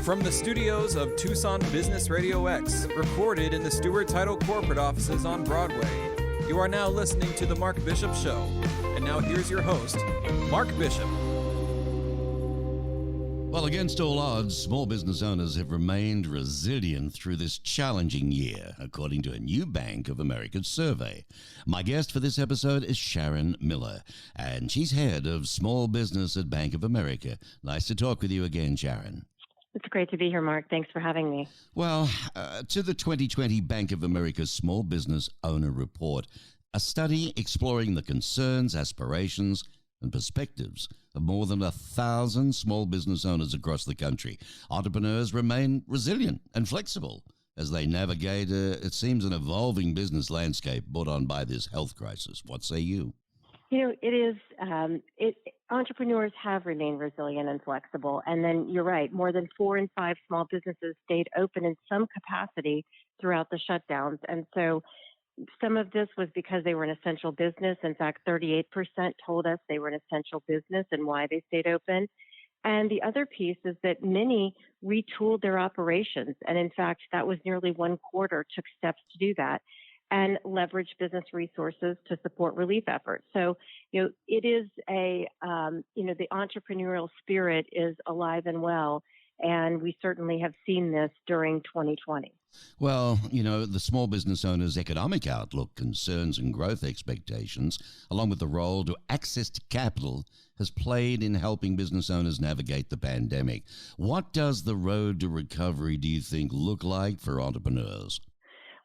From the studios of Tucson Business RadioX, recorded in the Stewart Title corporate offices on Broadway, you are now listening to The Mark Bishop Show. And now here's your host, Mark Bishop. Well, against all odds, small business owners have remained resilient through this challenging year, according to a new Bank of America survey. My guest for this episode is Sharon Miller, and she's head of small business at Bank of America. Nice to talk with you again, Sharon. It's great to be here, Mark. Thanks for having me. Well, to the 2020 Bank of America Small Business Owner Report, a study exploring the concerns, aspirations, and perspectives of more than 1,000 small business owners across the country. Entrepreneurs remain resilient and flexible as they navigate, it seems, an evolving business landscape brought on by this health crisis. What say you? You know, it is, entrepreneurs have remained resilient and flexible. And then you're right, more than 4 in 5 small businesses stayed open in some capacity throughout the shutdowns. And so some of this was because they were an essential business. In fact, 38% told us they were an essential business and why they stayed open. And the other piece is that many retooled their operations. And in fact, that was nearly 1/4 took steps to do that and leverage business resources to support relief efforts. So, it is the entrepreneurial spirit is alive and well, and we certainly have seen this during 2020. Well, the small business owner's economic outlook, concerns and growth expectations, along with the role to access to capital, has played in helping business owners navigate the pandemic. What does the road to recovery, do you think, look like for entrepreneurs?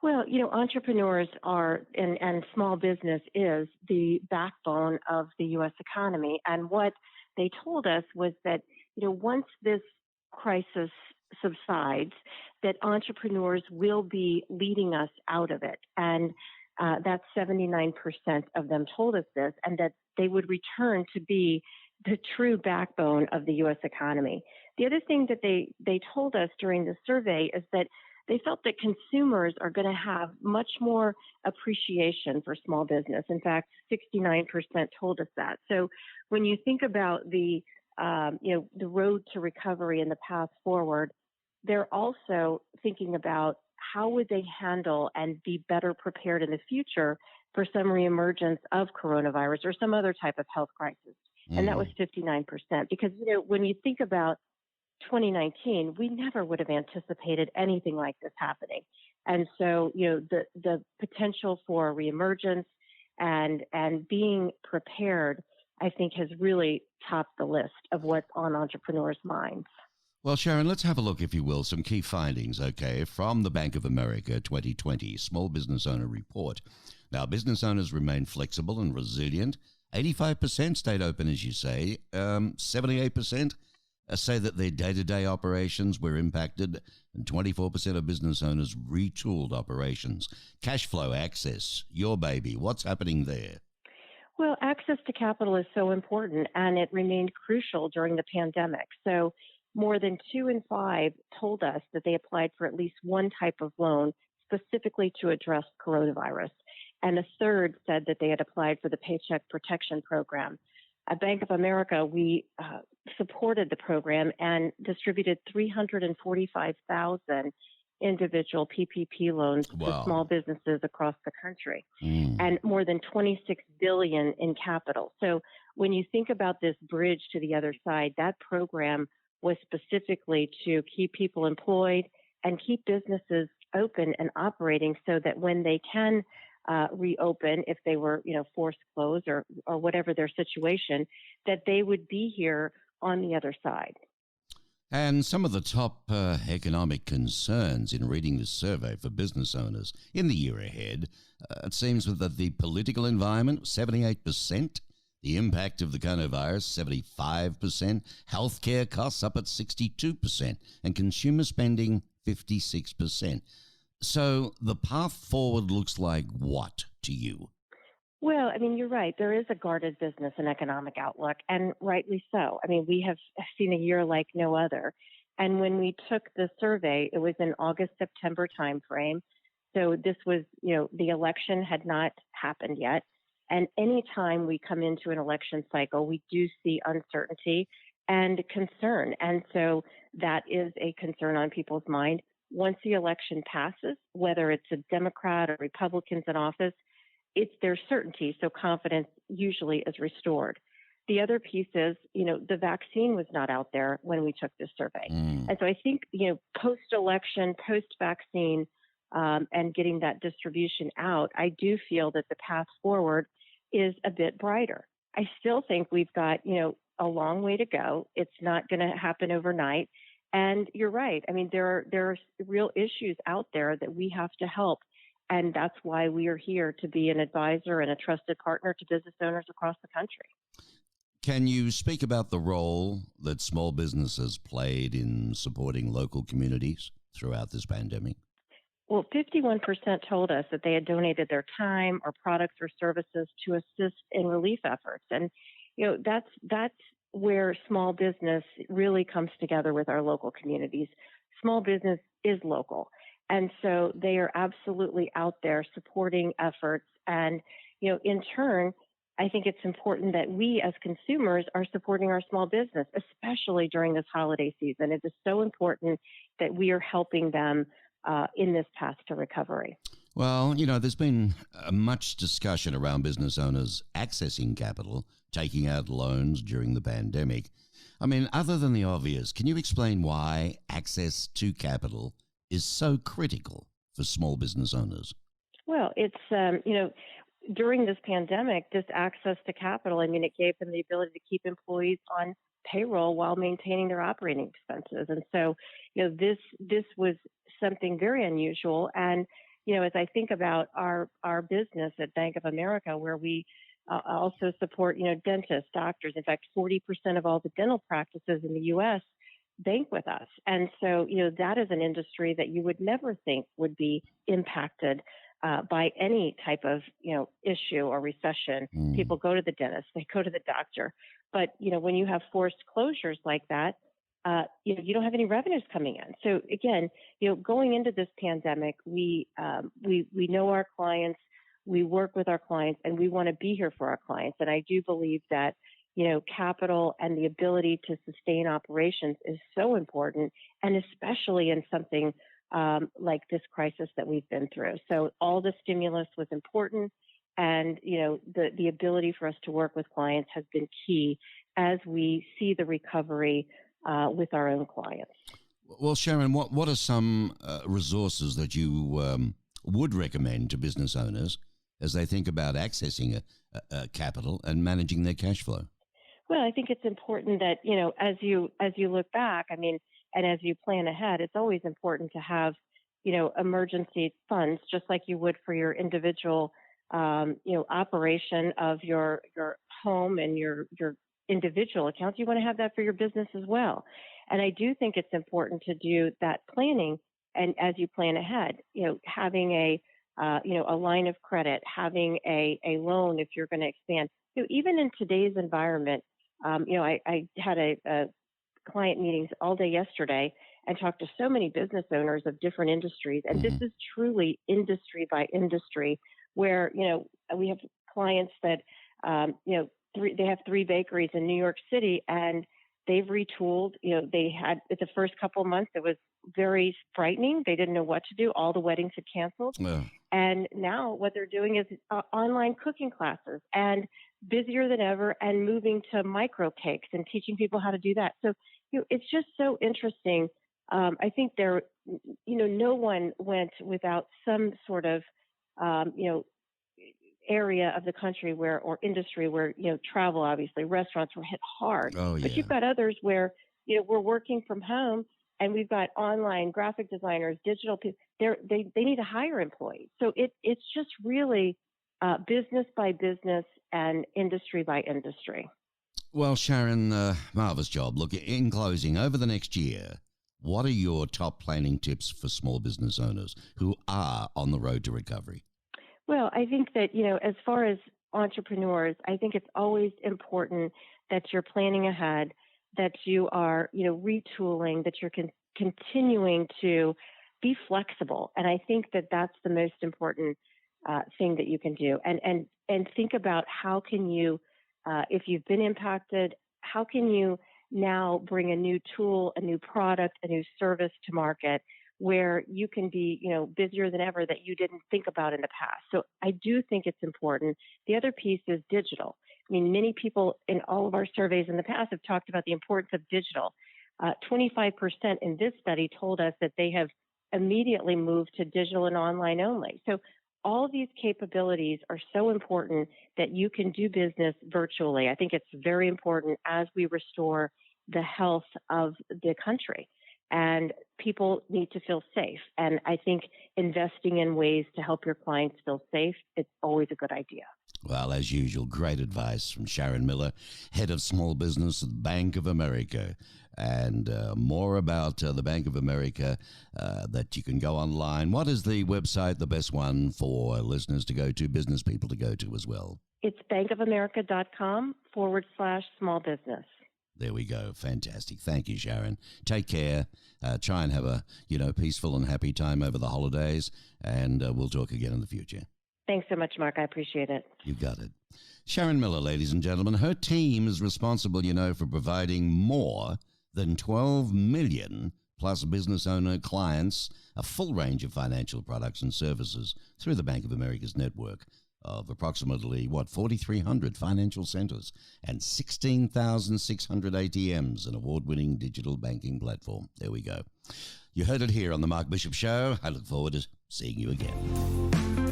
Well, entrepreneurs are, and small business is the backbone of the U.S. economy. And what they told us was that, once this crisis subsides, that entrepreneurs will be leading us out of it. And that's 79% of them told us this, and that they would return to be the true backbone of the U.S. economy. The other thing that they told us during the survey is that they felt that consumers are going to have much more appreciation for small business. In fact, 69% told us that. So when you think about the road to recovery and the path forward, they're also thinking about how would they handle and be better prepared in the future for some reemergence of coronavirus or some other type of health crisis. And that was 59%. Because, when you think about 2019, we never would have anticipated anything like this happening. And so, the potential for reemergence and being prepared, I think, has really topped the list of what's on entrepreneurs' minds. Well, Sharon, let's have a look, if you will, some key findings, okay, from the Bank of America 2020 Small Business Owner Report. Now, business owners remain flexible and resilient. 85% stayed open, as you say. 78% say that their day-to-day operations were impacted, and 24% of business owners retooled operations. Cash flow access, your baby. What's happening there? Well, access to capital is so important, and it remained crucial during the pandemic. So more than 2 in 5 told us that they applied for at least one type of loan specifically to address coronavirus. And a third said that they had applied for the Paycheck Protection Program. At Bank of America, we supported the program and distributed 345,000 individual PPP loans to small businesses across the country, and more than $26 billion in capital. So when you think about this bridge to the other side, that program was specifically to keep people employed and keep businesses open and operating so that when they can reopen, if they were, forced closed or whatever their situation, that they would be here on the other side. And some of the top economic concerns in reading this survey for business owners in the year ahead, it seems that the political environment, 78%, the impact of the coronavirus, 75%, healthcare costs up at 62%, and consumer spending, 56%. So the path forward looks like what to you? Well, you're right. There is a guarded business and economic outlook, and rightly so. We have seen a year like no other. And when we took the survey, it was in August, September timeframe. So this was, the election had not happened yet. And anytime we come into an election cycle, we do see uncertainty and concern. And so that is a concern on people's mind. Once the election passes, whether it's a Democrat or Republicans in office, it's their certainty. So confidence usually is restored. The other piece is, the vaccine was not out there when we took this survey. And so I think, post-election, post-vaccine, and getting that distribution out, I do feel that the path forward is a bit brighter. I still think we've got, a long way to go. It's not going to happen overnight. And you're right. I mean, there are real issues out there that we have to help. And that's why we are here, to be an advisor and a trusted partner to business owners across the country. Can you speak about the role that small businesses played in supporting local communities throughout this pandemic? Well, 51% told us that they had donated their time or products or services to assist in relief efforts. And, that's where small business really comes together with our local communities. Small business is local. And so they are absolutely out there supporting efforts. And, in turn, I think it's important that we as consumers are supporting our small business, especially during this holiday season. It is so important that we are helping them in this path to recovery. Well, there's been much discussion around business owners accessing capital, taking out loans during the pandemic. I mean, other than the obvious, can you explain why access to capital is so critical for small business owners? Well, it's, during this pandemic, this access to capital, it gave them the ability to keep employees on payroll while maintaining their operating expenses. And so, this was something very unusual. And, as I think about our business at Bank of America, where we also support, dentists, doctors. In fact, 40% of all the dental practices in the U.S. bank with us. And so, that is an industry that you would never think would be impacted by any type of, issue or recession. People go to the dentist, they go to the doctor. But, when you have forced closures like that, you don't have any revenues coming in. So again, going into this pandemic, we know our clients, we work with our clients, and we want to be here for our clients. And I do believe that, capital and the ability to sustain operations is so important, and especially in something like this crisis that we've been through. So all the stimulus was important, and the ability for us to work with clients has been key as we see the recovery with our own clients. Well, Sharon, what are some resources that you would recommend to business owners as they think about accessing a capital and managing their cash flow? Well, I think it's important that, as you look back, and as you plan ahead, it's always important to have, emergency funds, just like you would for your individual, operation of your home and your individual accounts. You want to have that for your business as well. And I do think it's important to do that planning. And as you plan ahead, having a line of credit, having a loan if you're going to expand. Even in today's environment, I had a client meetings all day yesterday and talked to so many business owners of different industries. And this is truly industry by industry, where, we have clients that, they have 3 bakeries in New York City, and they've retooled. They had, the first couple of months, it was very frightening. They didn't know what to do. All the weddings had canceled. Yeah. And now what they're doing is online cooking classes, and busier than ever, and moving to micro cakes and teaching people how to do that. So, it's just so interesting. I think there, no one went without some sort of, area of the country or industry where, travel, obviously, restaurants were hit hard. Oh, yeah. But you've got others where, we're working from home, and we've got online graphic designers, digital people. They need to hire employees. So it's just really business by business and industry by industry. Well, Sharon, marvelous job. Look, in closing, over the next year, what are your top planning tips for small business owners who are on the road to recovery? Well, I think that, as far as entrepreneurs, I think it's always important that you're planning ahead, that you are, retooling, that you're continuing to be flexible. And I think that that's the most important thing that you can do. And think about how can you, if you've been impacted, how can you now bring a new tool, a new product, a new service to market where you can be, busier than ever that you didn't think about in the past. So I do think it's important. The other piece is digital. I mean, many people in all of our surveys in the past have talked about the importance of digital. 25% in this study told us that they have immediately moved to digital and online only. So all of these capabilities are so important that you can do business virtually. I think it's very important as we restore the health of the country. And people need to feel safe. And I think investing in ways to help your clients feel safe, it's always a good idea. Well, as usual, great advice from Sharon Miller, Head of Small Business at Bank of America. And more about the Bank of America that you can go online. What is the website, the best one for listeners to go to, business people to go to as well? It's bankofamerica.com/small business. There we go. Fantastic. Thank you, Sharon. Take care. Try and have a, peaceful and happy time over the holidays, and we'll talk again in the future. Thanks so much, Mark. I appreciate it. You got it. Sharon Miller, ladies and gentlemen, her team is responsible, for providing more than 12 million plus business owner clients a full range of financial products and services through the Bank of America's network of approximately, 4,300 financial centers and 16,600 ATMs, an award-winning digital banking platform. There we go. You heard it here on The Mark Bishop Show. I look forward to seeing you again.